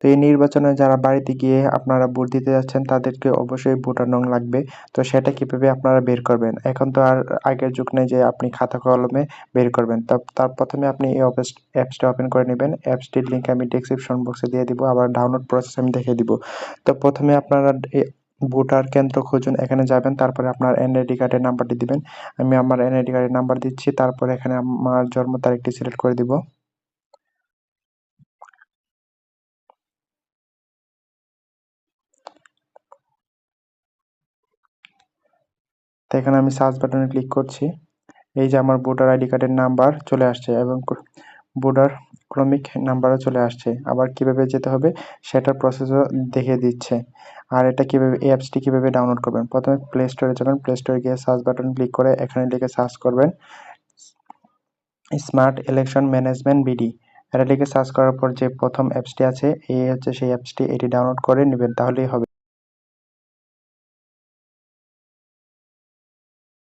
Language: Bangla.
তো এই নির্বাচনে যারা বাড়িতে গিয়ে আপনারা ভোট দিতে যাচ্ছেন তাদেরকে অবশ্যই ভোটার নং লাগবে। তো সেটা কিভাবে আপনারা বের করবেন? এখন তো আর আগের যুগ নেই যে আপনি খাতা কলমে বের করবেন। তার ১ম এ আপনি এই অ্যাপসটা ওপেন করে নিবেন। অ্যাপসটির লিংক আমি ডেসক্রিপশন বক্সে দিয়ে দিব। আবার ডাউনলোড প্রসেস আমি দেখিয়ে দিব। তো ১ম এ আপনারা ভোটার কেন্দ্র খুঁজুন, এখানে যাবেন। তারপরে আপনার এনআইডি কার্ডের নাম্বারটি দিবেন। আমি আমার এনআইডি কার্ডের নাম্বার দিচ্ছি। তারপরে এখানে আমার জন্ম তারিখটি সিলেক্ট করে দিব। তো এখানে আমি সার্চ বাটনে ক্লিক করছি। এই যে আমার ভোটার আইডি কার্ডের নাম্বার চলে আসছে এবং ভোটার ক্রমিক নাম্বারও চলে আসছে। আবার কিভাবে যেতে হবে সেটার প্রসেসও দেখিয়ে দিচ্ছে। আর এটা কিভাবে, এই অ্যাপসটি কিভাবে ডাউনলোড করবেন? ১ম এ প্লে স্টোরে যাবেন। প্লে স্টোরে গিয়ে সার্চ বাটনে ক্লিক করে এখানে লিখে সার্চ করবেন স্মার্ট ইলেকশন ম্যানেজমেন্ট বিডি। এটা লিখে সার্চ করার পর যে ১ম অ্যাপসটি আছে, এই হচ্ছে সেই অ্যাপসটি। এটি ডাউনলোড করে নিবেন, তাহলেই হবে।